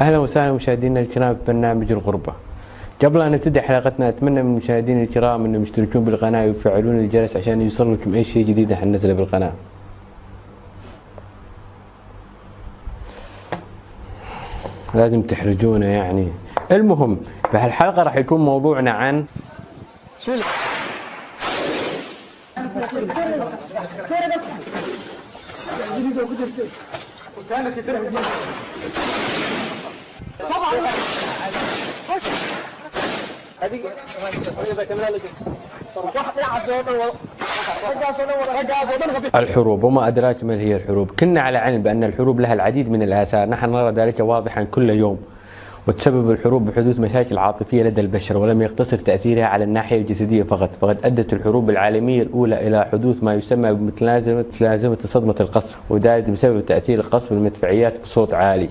أهلا وسهلا مشاهدينا الكرام في برنامج الغربة. قبل أن نبتدي حلقتنا أتمنى من المشاهدين الكرام أنهم يشتركون بالقناة ويفعلون الجرس عشان يوصل لكم أي شيء جديد حننزله بالقناة. لازم تحرجونا يعني. المهم بهالحلقة راح يكون موضوعنا عن الحروب. وما أدراك ما هي الحروب. كنا على علم بأن الحروب لها العديد من الآثار، نحن نرى ذلك واضحا كل يوم، وتسبب الحروب بحدوث مشاكل عاطفية لدى البشر، ولم يقتصر تأثيرها على الناحية الجسدية فقط، فقد أدت الحروب العالمية الأولى إلى حدوث ما يسمى بمتلازمة صدمة القصف، وذلك بسبب تأثير القصف المدفعيات بصوت عالي.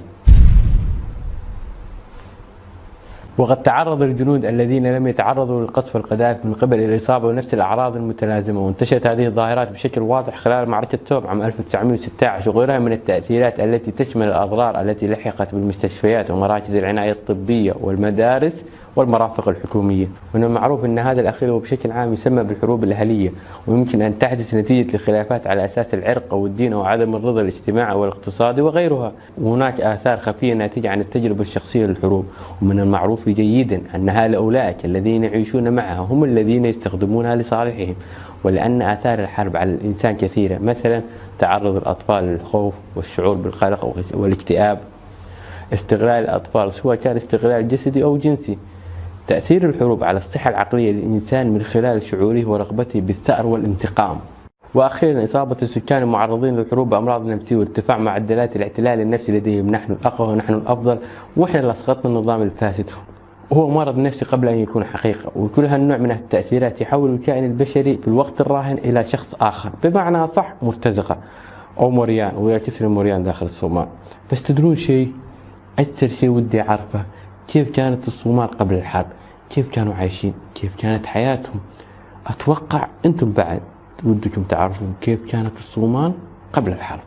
وقد تعرض الجنود الذين لم يتعرضوا للقصف القذافي من قبل الإصابة بنفس الأعراض المتلازمة، وانتشرت هذه الظاهرات بشكل واضح خلال معركة توب عام 1916 وغيرها من التأثيرات التي تشمل الأضرار التي لحقت بالمستشفيات ومراكز العناية الطبية والمدارس والمرافق الحكومية. ومن المعروف أن هذا الأخير وبشكل عام يسمى بالحروب الأهلية، ويمكن أن تحدث نتيجة لخلافات على أساس العرق أو الدين أو عدم الرضا الاجتماعي والاقتصادي وغيرها. وهناك آثار خفية ناتجة عن التجربة الشخصية للحروب، ومن المعروف جيدا أن أولئك الذين يعيشون معها هم الذين يستخدمونها لصالحهم، ولأن آثار الحرب على الإنسان كثيرة، مثلا تعرض الأطفال للخوف والشعور بالقلق والاكتئاب، استغلال الأطفال سواء كان استغلال جسدي أو جنسي، تأثير الحروب على الصحة العقلية للإنسان من خلال شعوره ورغبته بالثأر والانتقام، وأخيرا إصابة السكان المعرضين للحروب بأمراض نفسية وارتفاع معدلات الاعتلال النفسي لديهم. نحن الأقوى ونحن الأفضل وإحنا اللي أسقطنا النظام الفاسد. هو مرض نفسي قبل أن يكون حقيقة، وكل هالنوع من التأثيرات يحول الكائن البشري في الوقت الراهن إلى شخص آخر، بمعنى صح مرتزقة أو مريان، ويا كثر مريان داخل الصومال. بس تدرون شيء؟ أكثر شيء ودي أعرفه كيف كانت الصومال قبل الحرب، كيف كانوا عايشين، كيف كانت حياتهم. أتوقع أنتم بعد ودكم تعرفون كيف كانت الصومال قبل الحرب.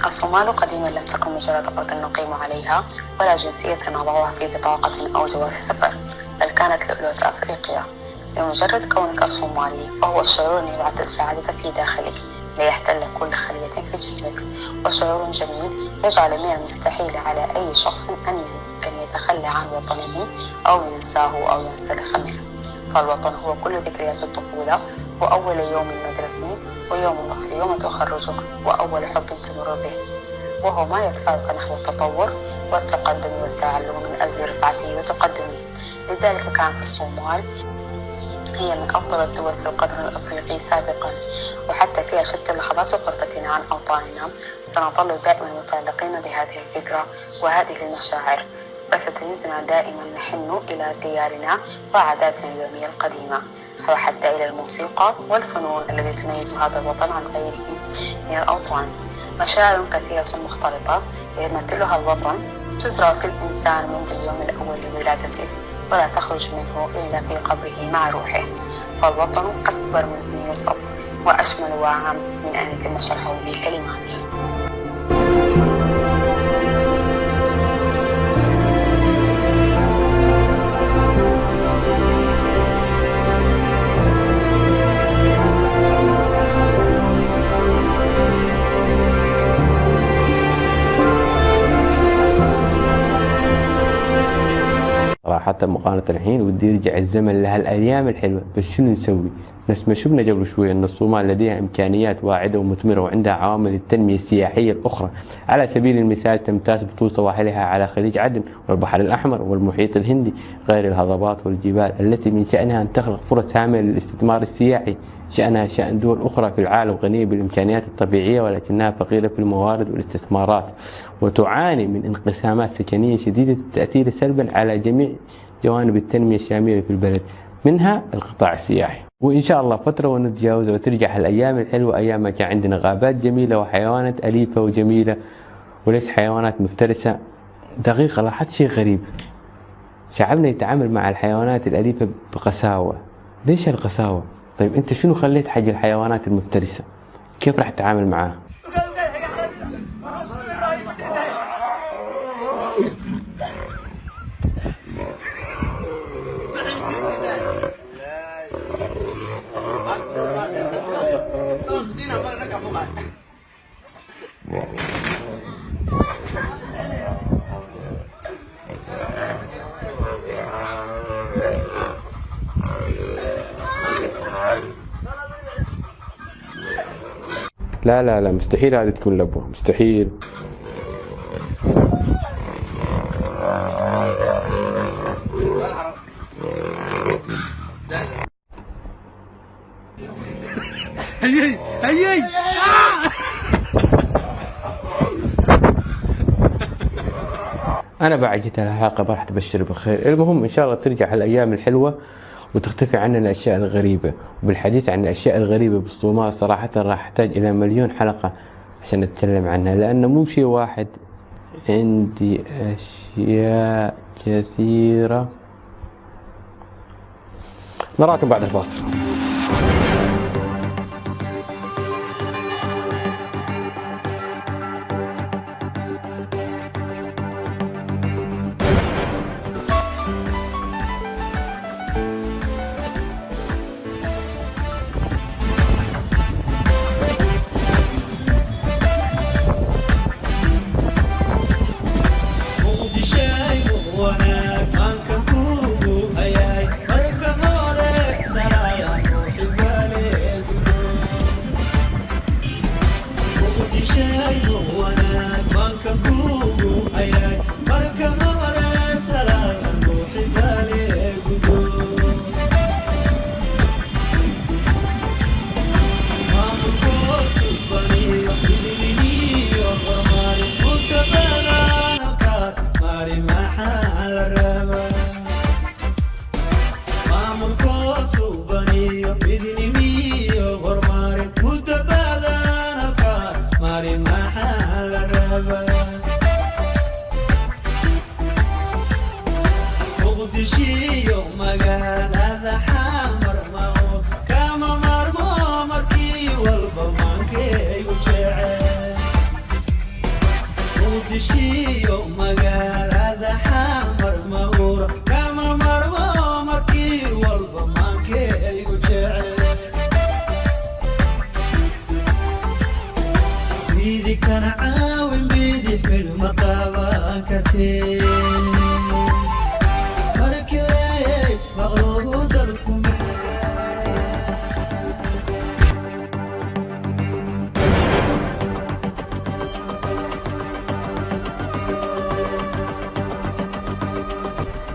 الصومال قديما لم تكن مجرد أرض نقيم عليها ولا جنسية نضعها في بطاقة أو جواز سفر، بل كانت لؤلؤة أفريقيا. بمجرد كونك صومالي فهو الشعور أن يبعث السعادة في داخلك ليحتل كل خلية في جسمك، وشعور جميل يجعل من المستحيل على أي شخص أن يتخلى عن وطنه أو ينساه أو ينسلخ منه. فالوطن هو كل ذكريات الطفولة، وأول يوم مدرسي، يوم تخرجك، وأول حب تمر به، وهو ما يدفعك نحو التطور والتقدم والتعلم من أجل رفعته وتقدمه. لذلك كانت الصومال هي من أفضل الدول في القرن الأفريقي سابقا، وحتى في أشد لحظات غربتنا عن أوطاننا سنظل دائما متعلقين بهذه الفكرة وهذه المشاعر، فستجدنا دائما نحن إلى ديارنا وعاداتنا اليومية القديمة، وحتى إلى الموسيقى والفنون التي تميز هذا الوطن عن غيره من الأوطان. مشاعر كثيرة مختلطة يمثلها الوطن تزرع في الإنسان منذ اليوم الأول لولادته، ولا تخرج منه إلا في قبره مع روحه. فالوطن أكبر من أن يوصف، وأشمل وأعم من أن يتم شرحه بالكلمات. حتى مقارنة الحين ودي يرجع الزمن لهالأيام الحلوة. بس شنو نسوي؟ نفس ما شفنا قبل شوي أن الصومال لديها إمكانيات واعدة ومثمرة، وعندها عوامل التنمية السياحية الأخرى. على سبيل المثال تمتاز بطول سواحلها على خليج عدن والبحر الأحمر والمحيط الهندي، غير الهضبات والجبال التي من شأنها أن تخلق فرص هامة للاستثمار السياحي. شأنها شأن دول أخرى في العالم غنية بالإمكانيات الطبيعية، ولكنها فقيرة في الموارد والاستثمارات، وتعاني من انقسامات سكنية شديدة التأثير سلبا على جميع جوانب التنمية الشاملة في البلد. منها القطاع السياحي. وإن شاء الله فترة ونتجاوزها وترجع هالأيام الحلوة، أيام ما كان عندنا غابات جميلة وحيوانات أليفة وجميلة وليس حيوانات مفترسة. دقيقة لاحظت شيء غريب، شعبنا يتعامل مع الحيوانات الأليفة بقساوة. ليش القساوة؟ طيب أنت شنو خليت حق الحيوانات المفترسة؟ كيف راح تتعامل معاها؟ لا لا لا، مستحيل هذه تكون لبوة، مستحيل. أنا بعد جيت الحلقة راح تبشر بخير. المهم إن شاء الله ترجع هالأيام الحلوة وتختفي عننا الأشياء الغريبة. وبالحديث عن الأشياء الغريبة بالصومال صراحة راح أحتاج إلى 1,000,000 حلقة عشان نتكلم عنها، لأنه مو شيء واحد، عندي أشياء كثيرة. نراكم بعد الفاصل.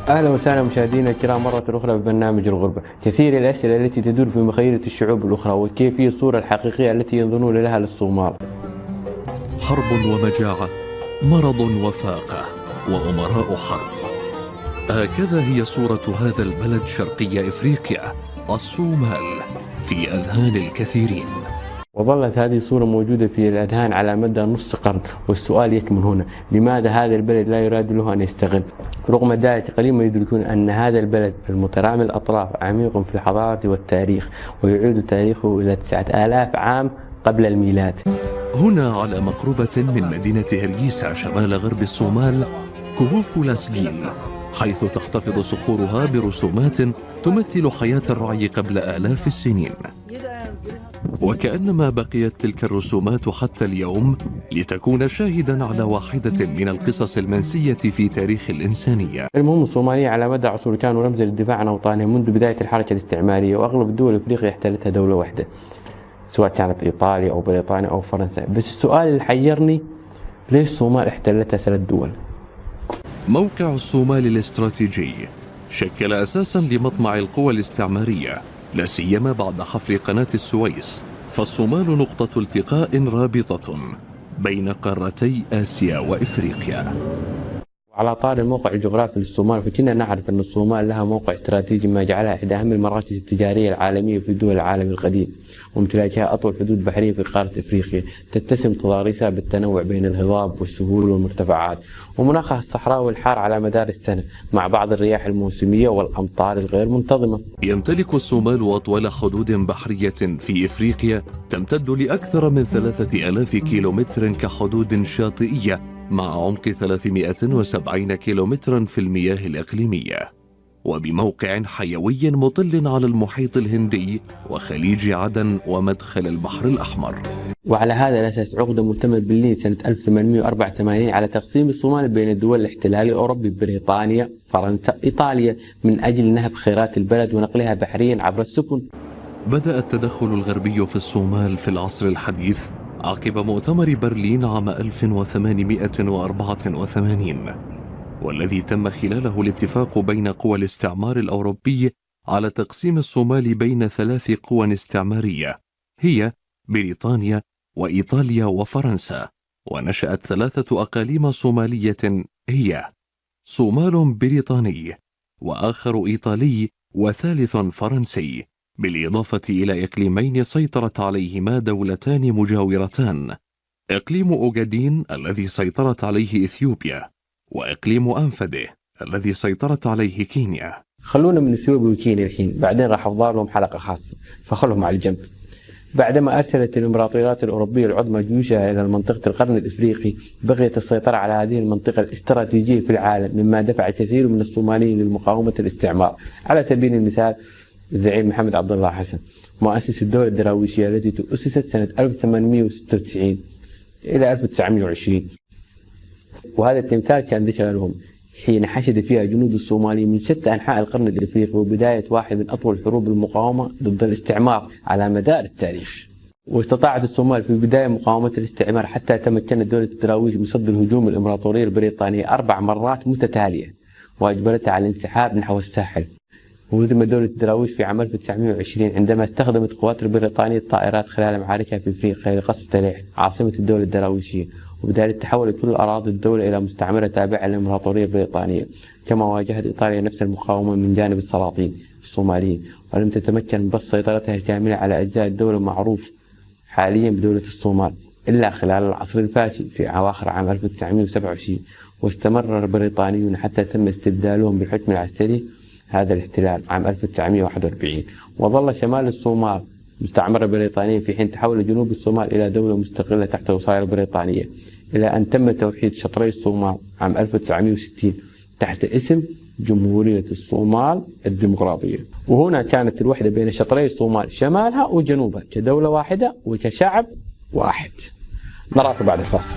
أهلا وسهلا مشاهدينا الكرام مرة أخرى ببرنامج الغربة. كثير الأسئلة التي تدور في مخيلة الشعوب الأخرى، وكيف هي الصورة الحقيقية التي ينظرون لها للصومال. حرب ومجاعة، مرض وفاقة، وأمراء حرب. هكذا هي صورة هذا البلد شرقي إفريقيا، الصومال، في أذهان الكثيرين. وظلت هذه الصورة موجودة في الأذهان على مدى نصف قرن، والسؤال يكمن هنا: لماذا هذا البلد لا يراد له أن يستقل؟ رغم ذلك قليل ما يدركون أن هذا البلد المترامي الأطراف عميق في الحضارة والتاريخ، ويعود تاريخه إلى 9000 عام قبل الميلاد. هنا على مقربة من مدينة هرجيسا شمال غرب الصومال كهوف لاسجين، حيث تحتفظ صخورها برسومات تمثل حياة الرعي قبل آلاف السنين. وكأنما بقيت تلك الرسومات حتى اليوم لتكون شاهدا على واحدة من القصص المنسية في تاريخ الإنسانية. المهم الصومالية على مدى عصور كانوا رمزا للدفاع عن أوطانهم منذ بداية الحركة الاستعمارية، وأغلب الدول الأفريقية احتلتها دولة واحدة، سواء كانت إيطاليا أو بريطانيا أو فرنسا. بس السؤال اللي حيرني: ليش الصومال احتلتها 3 دول؟ موقع الصومال الاستراتيجي شكل أساسا لمطمع القوى الاستعمارية، لا سيما بعد حفر قناة السويس، فالصومال نقطة التقاء رابطة بين قارتي آسيا وإفريقيا. على طار الموقع الجغرافي للصومال، فكنا نعرف أن الصومال لها موقع استراتيجي ما جعلها إحدى أهم المراكز التجارية العالمية في دول العالم القديم، وامتلاكها أطول حدود بحرية في قارة إفريقيا، تتسم تضاريسها بالتنوع بين الهضاب والسهول والمرتفعات، ومناخها الصحراوي الحار على مدار السنة مع بعض الرياح الموسمية والأمطار الغير منتظمة. يمتلك الصومال أطول حدود بحرية في إفريقيا تمتد لأكثر من 3000 كيلومتر كحدود شاطئية، مع عمق 370 كيلومترا في المياه الإقليمية، وبموقع حيوي مطل على المحيط الهندي وخليج عدن ومدخل البحر الأحمر. وعلى هذا الأساس عقد مؤتمر برلين سنة 1884 على تقسيم الصومال بين دول الاحتلال الأوروبي بريطانيا، فرنسا، إيطاليا، من أجل نهب خيرات البلد ونقلها بحريا عبر السفن. بدأ التدخل الغربي في الصومال في العصر الحديث عقب مؤتمر برلين عام 1884، والذي تم خلاله الاتفاق بين قوى الاستعمار الأوروبي على تقسيم الصومال بين 3 قوى استعمارية هي بريطانيا وإيطاليا وفرنسا، ونشأت 3 أقاليم صومالية هي صومال بريطاني، وآخر إيطالي، وثالث فرنسي، بالإضافة إلى إقليمين سيطرت عليهما دولتان مجاورتان، إقليم أوغادين الذي سيطرت عليه إثيوبيا، وإقليم أنفده الذي سيطرت عليه كينيا. خلونا من إثيوبيا وكينيا الحين، بعدين راح أفضل لهم حلقة خاصة، فخلهم على الجنب. بعدما أرسلت الإمبراطوريات الأوروبية العظمى جيوشها إلى منطقة القرن الإفريقي، بغيت السيطرة على هذه المنطقة الاستراتيجية في العالم، مما دفع كثير من الصوماليين للمقاومة الاستعمار. على سبيل المثال الزعيم محمد عبد الله حسن، مؤسس الدولة الدراويشية التي تؤسست سنة 1896 إلى 1920، وهذا التمثال كان ذكرى لهم حين حشد فيها جنود الصومالي من شتى أنحاء القرن الإفريقي، وبداية واحد من أطول حروب المقاومة ضد الاستعمار على مدار التاريخ. واستطاعت الصومال في البداية مقاومة الاستعمار حتى تمكنت دولة الدراويش من صد الهجوم الإمبراطورية البريطانية 4 مرات متتالية، وأجبرتها على الانسحاب نحو الساحل. وهزمت دولة الدراويش في عام 1920 عندما استخدمت القوات البريطانية الطائرات خلال معاركها في إفريقيا لقصف تليح عاصمة الدولة الدراويشية، وبذلك تحولت كل أراضي الدولة إلى مستعمرة تابعة للإمبراطورية البريطانية. كما واجهت إيطاليا نفس المقاومة من جانب السلاطين الصوماليين، ولم تتمكن من بسط سيطرتها الكاملة على أجزاء الدولة المعروف حاليا بدولة الصومال إلا خلال العصر الفاشل في أواخر عام 1927، واستمر البريطانيون حتى تم استبدالهم بالحكم العسكري هذا الاحتلال عام 1941، وظل شمال الصومال مستعمرة بريطانية في حين تحول جنوب الصومال إلى دولة مستقلة تحت وصاية البريطانية، إلى أن تم توحيد شطري الصومال عام 1960 تحت اسم جمهورية الصومال الديمقراطية. وهنا كانت الوحدة بين شطري الصومال شمالها وجنوبها كدولة واحدة وكشعب واحد. نراكم بعد الفاصل.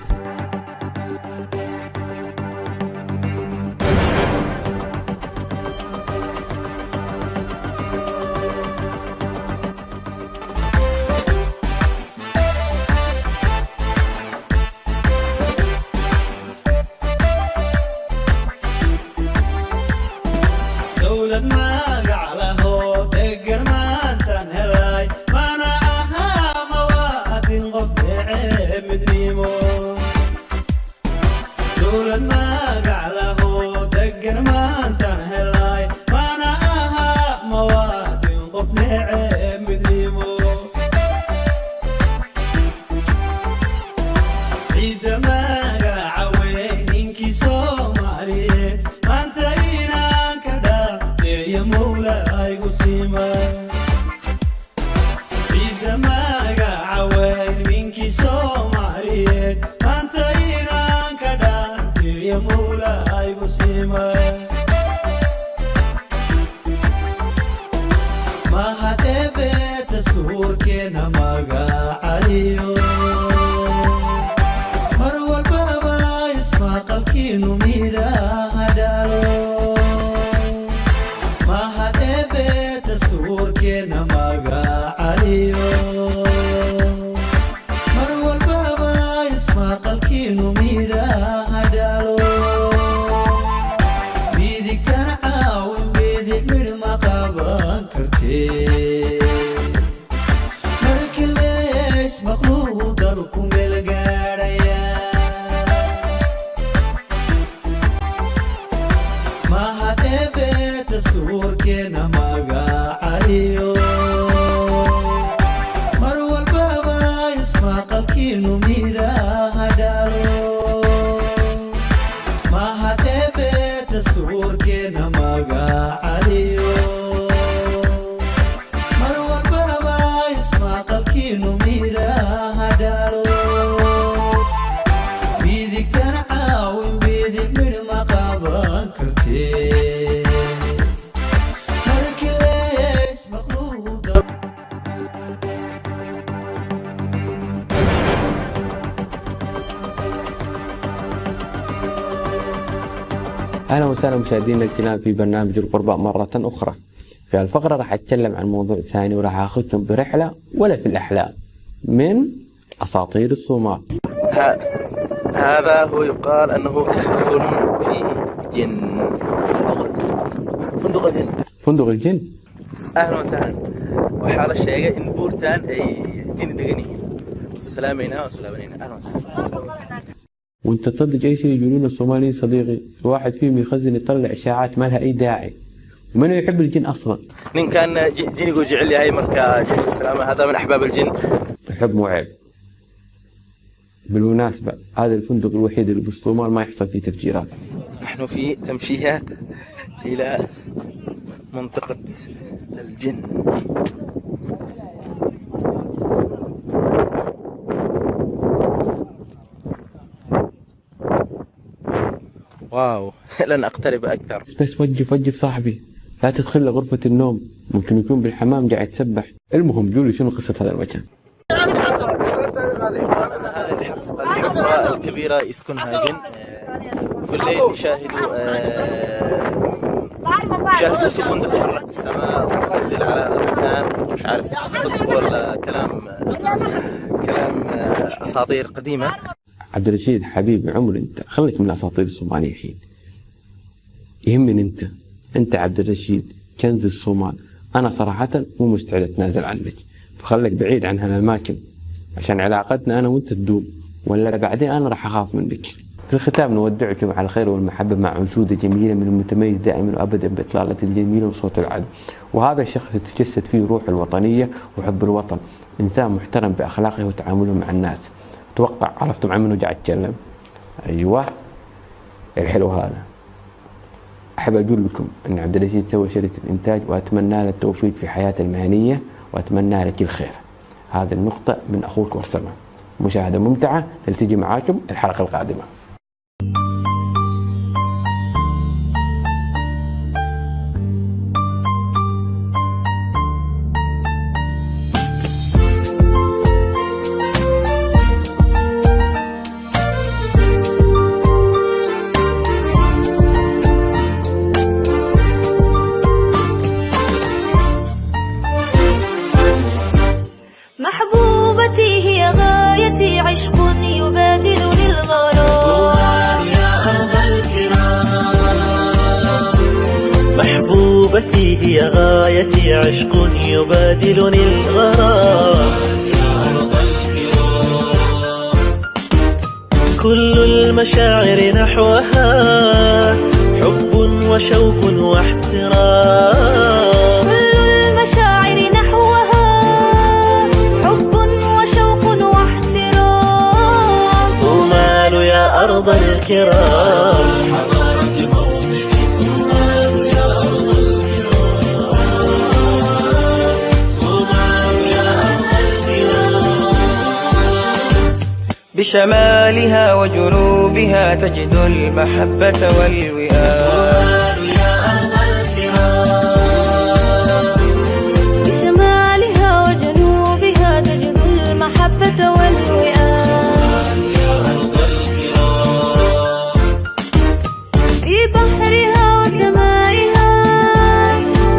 caliyo mar walbaba ismaqalkiinu midhaha dhalo mahadebe dastuurkeena magaca caliyo mar walbaba ismaqalkiinu midhaha dhalo bidigtana caawin bidig midh ma qaban kartee markii lees maqluuqa اهلا وسهلا مشاهدينا الكرام في برنامج القرباء مرة اخرى. في الفقرة راح اتكلم عن موضوع ثاني وراح اخذكم برحلة ولا في الاحلام من اساطير الصومال. هذا هو يقال انه كهف فيه جن. فندق الجن. فندق الجن. اهلا وسهلا. وحال الشيء ان بورتان اي جن دقني وسلامينا وسلامينا. اهلا وسهلا. وانت تصدق اي شيء يقولون الصوماليين صديقي الواحد فيهم يخزن يطلع اشاعات ما لها اي داعي. ومن يحب الجن اصلا؟ نين كان جن يقول جعل لي هاي مركا جن السلامة هذا من احباب الجن. الحب مو عيب. بالمناسبة هذا الفندق الوحيد اللي بالصومال ما يحصل فيه تفجيرات. نحن في تمشية الى منطقة الجن. واو لن اقترب اكثر. بس وقف صاحبي لا تدخل لغرفة النوم ممكن يكون بالحمام قاعد يتسبح. المهم قولي شنو قصة هذا المكان. الحفرة الكبيرة يسكنها جن. في الليل يشاهدوا سفن تتحرك في السماء وتنزل على المكان. مش عارف صدق ولا كلام اساطير قديمة. عبد الرشيد حبيبي عمر انت خليك من الاساطير الصوماليه الحين. يهمني انت عبد الرشيد كنز الصومال. انا صراحه مو مستعد اتنازل عنك فخليك بعيد عن هالاماكن عشان علاقتنا انا وانت تدوم ولا بعدين انا راح اخاف منك. في الختام نودعكم على الخير والمحبه مع انشوده جميله من المتميز دائما وابدا باطلاله الجميله وصوت العذب. وهذا الشخص يتجسد فيه روح الوطنيه وحب الوطن. انسان محترم باخلاقه وتعامله مع الناس. اتوقع عرفتم عن منو قاعد اتكلم. ايوه الحلو هذا. احب اقول لكم ان عبد الرشيد سوى شركه انتاج واتمنى له التوفيق في حياته المهنيه واتمنى له كل خير. هذه النقطه من اخوك ورسمه. مشاهده ممتعه نلتقي معاكم الحلقه القادمه. محبوبتي هي غايتي عشق يبادلني الغرام. محبوبتي هي غايتي عشق يبادلني الغرام. كل المشاعر نحوها حب وشوق واحترام. كل المشاعر نحوها حب وشوق واحترام. صومال يا أرض الكرام. بشمالها وجنوبها تجد المحبة والوئام. بشمالها وجنوبها تجد المحبة والوئام. في بحرها وسمائها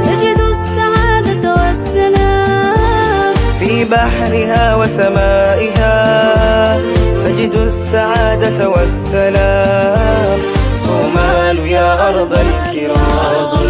تجد السعادة والسلام. في بحرها وسمائها تجد السعادة والسلام. صومال يا أرض الكرام.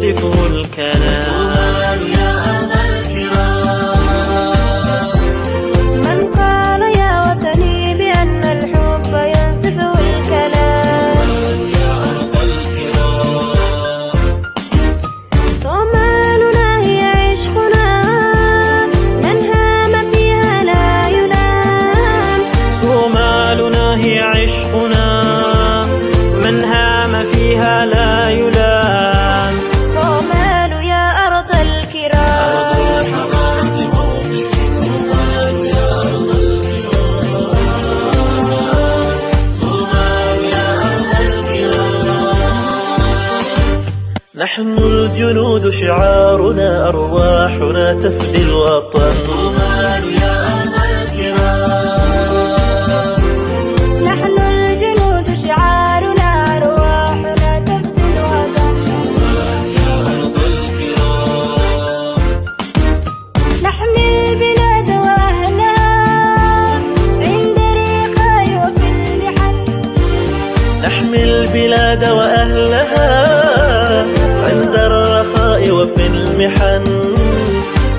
ينصفه الكلام. يا أرض الكرام. من قال يا وطني بأن الحب ينصفه الكلام. يا أرض الكرام. صومالنا هي عشقنا من هام فيها لا يلام. صومالنا هي عشقنا من هام فيها لا يلام. صومال يا أرض الكرام. نحن الجنود شعارنا أرواحنا تفدي الوطن. صومال يا أرض الكرام. نحن الجنود شعارنا أرواحنا تفدي الوطن. يا أرض الكرام. نحمي البلاد وأهلها عند الرخاء وفي المحن. نحمي البلاد وأهلها عند الرخاء وفي المحن.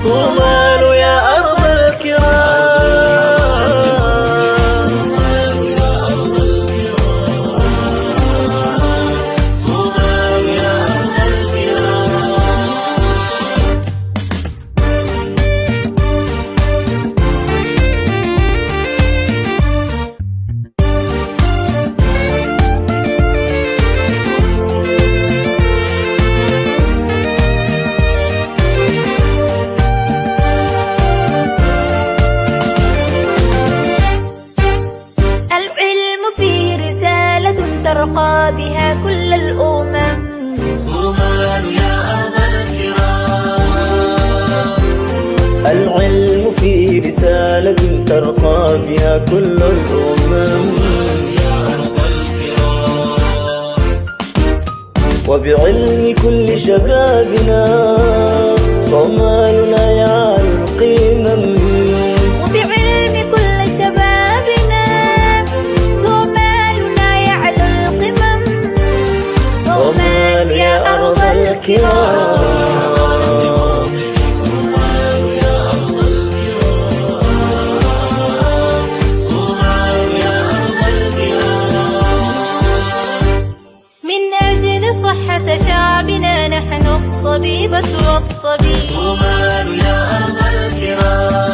صومال يا أرض الكرام. صومال يا أرض العلم فيه رسالة ترقى بها كل الأمم. صومال يا أرض الكرام. العلم فيه رسالة ترقى بها كل الأمم. يا أرض الكرام. وبعلم كل شبابنا صومالنا يعلو القمم. وبعلم كل شبابنا صومالنا يعلو القمم. صومال يا أرض الكرام. من أجل صحة شعبنا نحن الطبيبة والطبيب. صومال يا أرض الكرام.